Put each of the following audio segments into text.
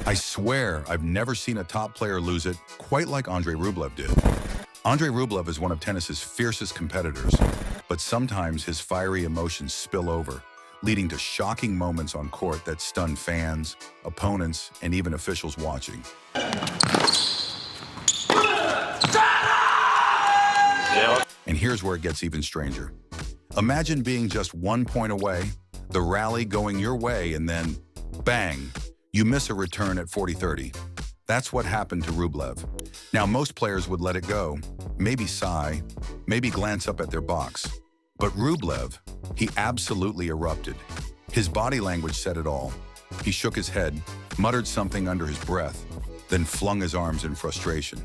I swear I've never seen a top player lose it quite like Andrey Rublev did. Andrey Rublev is one of tennis's fiercest competitors, but sometimes his fiery emotions spill over, leading to shocking moments on court that stun fans, opponents, and even officials watching. And here's where it gets even stranger. Imagine being just 1 point away, the rally going your way, and then, bang, you miss a return at 40-30. That's what happened to Rublev. Now, most players would let it go, maybe sigh, maybe glance up at their box. But Rublev, he absolutely erupted. His body language said it all. He shook his head, muttered something under his breath, then flung his arms in frustration.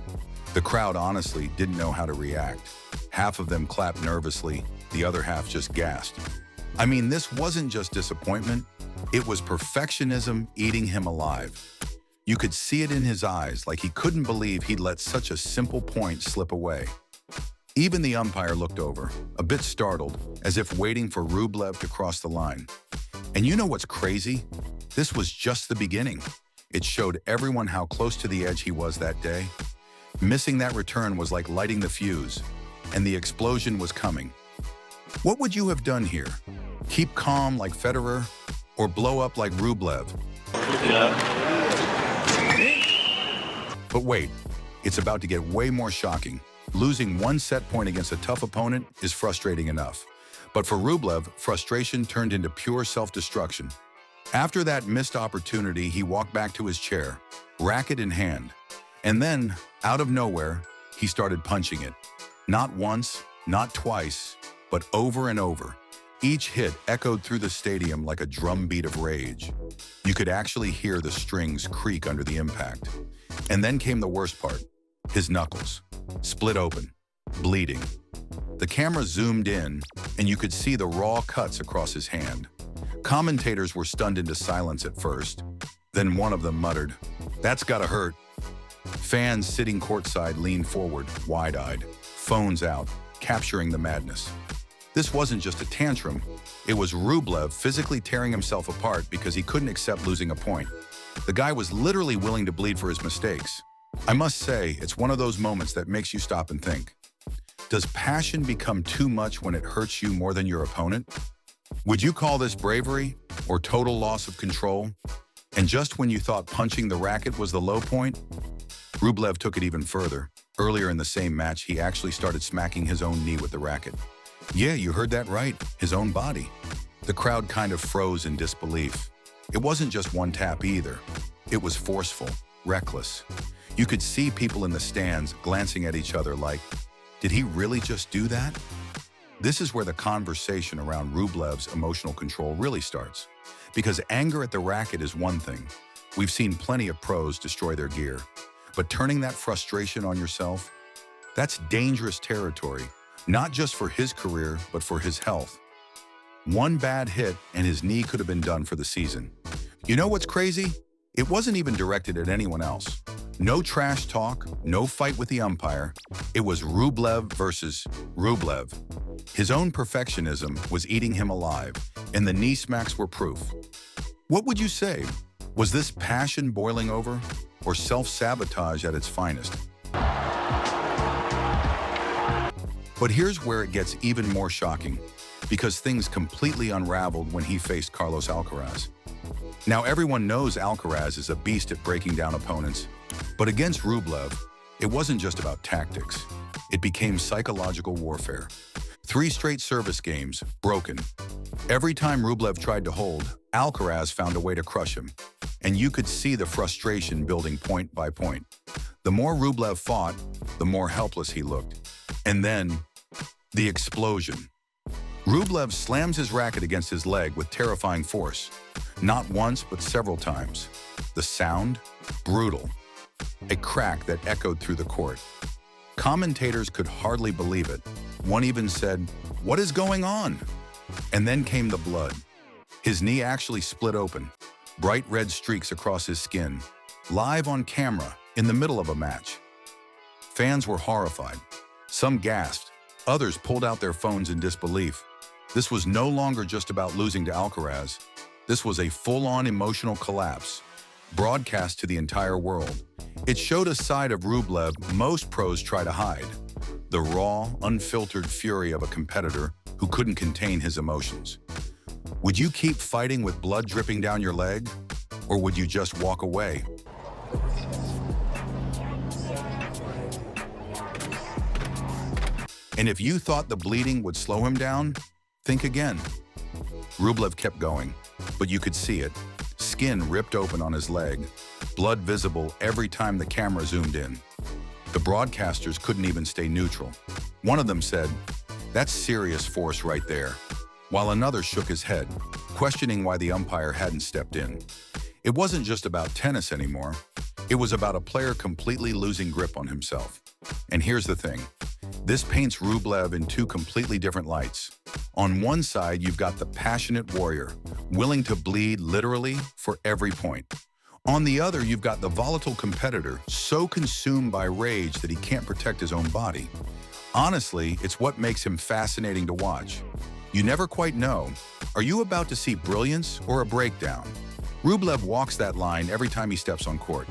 The crowd honestly didn't know how to react. Half of them clapped nervously, the other half just gasped. I mean, this wasn't just disappointment, it was perfectionism eating him alive. You could see it in his eyes, like he couldn't believe he'd let such a simple point slip away. Even the umpire looked over, a bit startled, as if waiting for Rublev to cross the line. And you know what's crazy? This was just the beginning. It showed everyone how close to the edge he was that day. Missing that return was like lighting the fuse, and the explosion was coming. What would you have done here? Keep calm like Federer, or blow up like Rublev? But wait, it's about to get way more shocking. Losing one set point against a tough opponent is frustrating enough. But for Rublev, frustration turned into pure self-destruction. After that missed opportunity, he walked back to his chair, racket in hand. And then, out of nowhere, he started punching it. Not once, not twice, but over and over. Each hit echoed through the stadium like a drumbeat of rage. You could actually hear the strings creak under the impact. And then came the worst part, his knuckles, split open, bleeding. The camera zoomed in, and you could see the raw cuts across his hand. Commentators were stunned into silence at first. Then one of them muttered, "That's gotta hurt." Fans sitting courtside leaned forward, wide-eyed, phones out, capturing the madness. This wasn't just a tantrum, it was Rublev physically tearing himself apart because he couldn't accept losing a point. The guy was literally willing to bleed for his mistakes. I must say, it's one of those moments that makes you stop and think. Does passion become too much when it hurts you more than your opponent? Would you call this bravery or total loss of control? And just when you thought punching the racket was the low point, Rublev took it even further. Earlier in the same match, he actually started smacking his own knee with the racket. Yeah, you heard that right, his own body. The crowd kind of froze in disbelief. It wasn't just one tap either. It was forceful, reckless. You could see people in the stands glancing at each other like, did he really just do that? This is where the conversation around Rublev's emotional control really starts. Because anger at the racket is one thing. We've seen plenty of pros destroy their gear. But turning that frustration on yourself, that's dangerous territory, not just for his career, but for his health. One bad hit and his knee could have been done for the season. You know what's crazy? It wasn't even directed at anyone else. No trash talk, no fight with the umpire. It was Rublev versus Rublev. His own perfectionism was eating him alive, and the knee smacks were proof. What would you say? Was this passion boiling over, or self-sabotage at its finest? But here's where it gets even more shocking, because things completely unraveled when he faced Carlos Alcaraz. Now everyone knows Alcaraz is a beast at breaking down opponents, but against Rublev, it wasn't just about tactics. It became psychological warfare. 3 straight service games, broken. Every time Rublev tried to hold, Alcaraz found a way to crush him. And you could see the frustration building point by point. The more Rublev fought, the more helpless he looked. And then, the explosion. Rublev slams his racket against his leg with terrifying force. Not once, but several times. The sound? Brutal. A crack that echoed through the court. Commentators could hardly believe it. One even said, "What is going on?" And then came the blood. His knee actually split open, bright red streaks across his skin, live on camera in the middle of a match. Fans were horrified. Some gasped, others pulled out their phones in disbelief. This was no longer just about losing to Alcaraz. This was a full-on emotional collapse, broadcast to the entire world. It showed a side of Rublev most pros try to hide, the raw, unfiltered fury of a competitor who couldn't contain his emotions. Would you keep fighting with blood dripping down your leg, or would you just walk away? And if you thought the bleeding would slow him down, think again. Rublev kept going, but you could see it. Skin ripped open on his leg, blood visible every time the camera zoomed in. The broadcasters couldn't even stay neutral. One of them said, "That's serious force right there," while another shook his head, questioning why the umpire hadn't stepped in. It wasn't just about tennis anymore. It was about a player completely losing grip on himself. And here's the thing. This paints Rublev in two completely different lights. On one side, you've got the passionate warrior, willing to bleed literally for every point. On the other, you've got the volatile competitor, so consumed by rage that he can't protect his own body. Honestly, it's what makes him fascinating to watch. You never quite know. Are you about to see brilliance or a breakdown? Rublev walks that line every time he steps on court.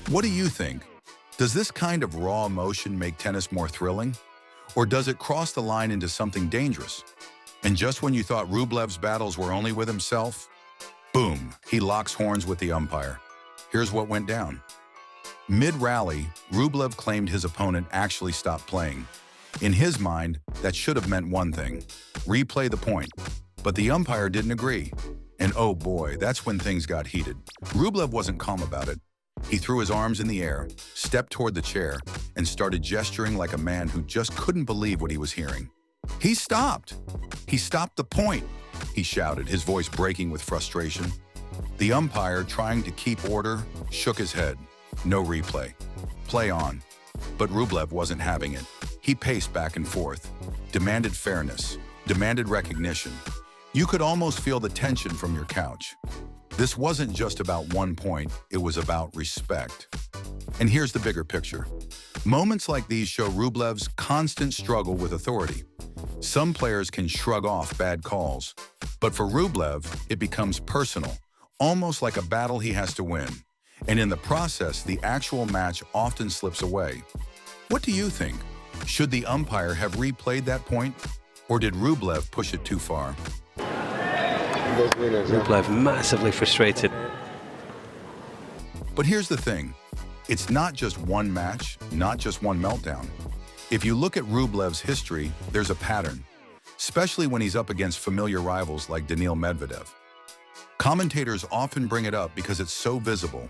What do you think? Does this kind of raw emotion make tennis more thrilling? Or does it cross the line into something dangerous? And just when you thought Rublev's battles were only with himself, boom, he locks horns with the umpire. Here's what went down. Mid-rally, Rublev claimed his opponent actually stopped playing. In his mind, that should have meant one thing: replay the point. But the umpire didn't agree. And oh boy, that's when things got heated. Rublev wasn't calm about it. He threw his arms in the air, stepped toward the chair, and started gesturing like a man who just couldn't believe what he was hearing. He stopped! He stopped the point! He shouted, his voice breaking with frustration. The umpire, trying to keep order, shook his head. No replay. Play on. But Rublev wasn't having it. He paced back and forth, demanded fairness, demanded recognition. You could almost feel the tension from your couch. This wasn't just about one point, it was about respect. And here's the bigger picture. Moments like these show Rublev's constant struggle with authority. Some players can shrug off bad calls, but for Rublev, it becomes personal, almost like a battle he has to win. And in the process, the actual match often slips away. What do you think? Should the umpire have replayed that point, or did Rublev push it too far? Rublev massively frustrated. But here's the thing. It's not just one match, not just one meltdown. If you look at Rublev's history, there's a pattern, especially when he's up against familiar rivals like Daniil Medvedev. Commentators often bring it up because it's so visible.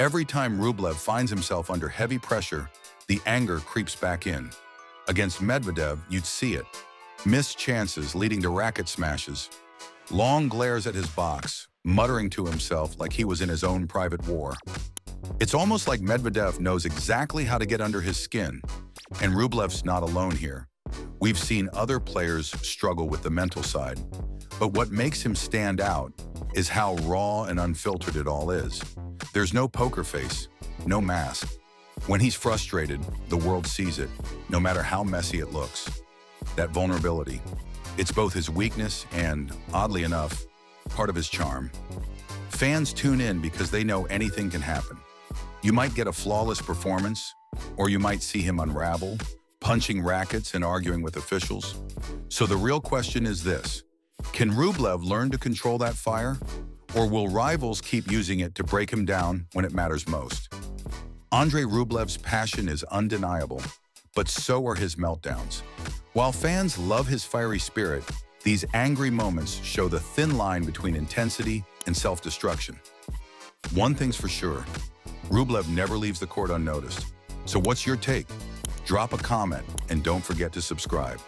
Every time Rublev finds himself under heavy pressure, the anger creeps back in. Against Medvedev, you'd see it. Missed chances leading to racket smashes. Long glares at his box, muttering to himself like he was in his own private war. It's almost like Medvedev knows exactly how to get under his skin, and Rublev's not alone here. We've seen other players struggle with the mental side, but what makes him stand out is how raw and unfiltered it all is. There's no poker face, no mask. When he's frustrated, the world sees it, no matter how messy it looks. That vulnerability. It's both his weakness and, oddly enough, part of his charm. Fans tune in because they know anything can happen. You might get a flawless performance, or you might see him unravel, punching rackets and arguing with officials. So the real question is this: can Rublev learn to control that fire, or will rivals keep using it to break him down when it matters most? Andrey Rublev's passion is undeniable, but so are his meltdowns. While fans love his fiery spirit, these angry moments show the thin line between intensity and self-destruction. One thing's for sure, Rublev never leaves the court unnoticed. So what's your take? Drop a comment and don't forget to subscribe.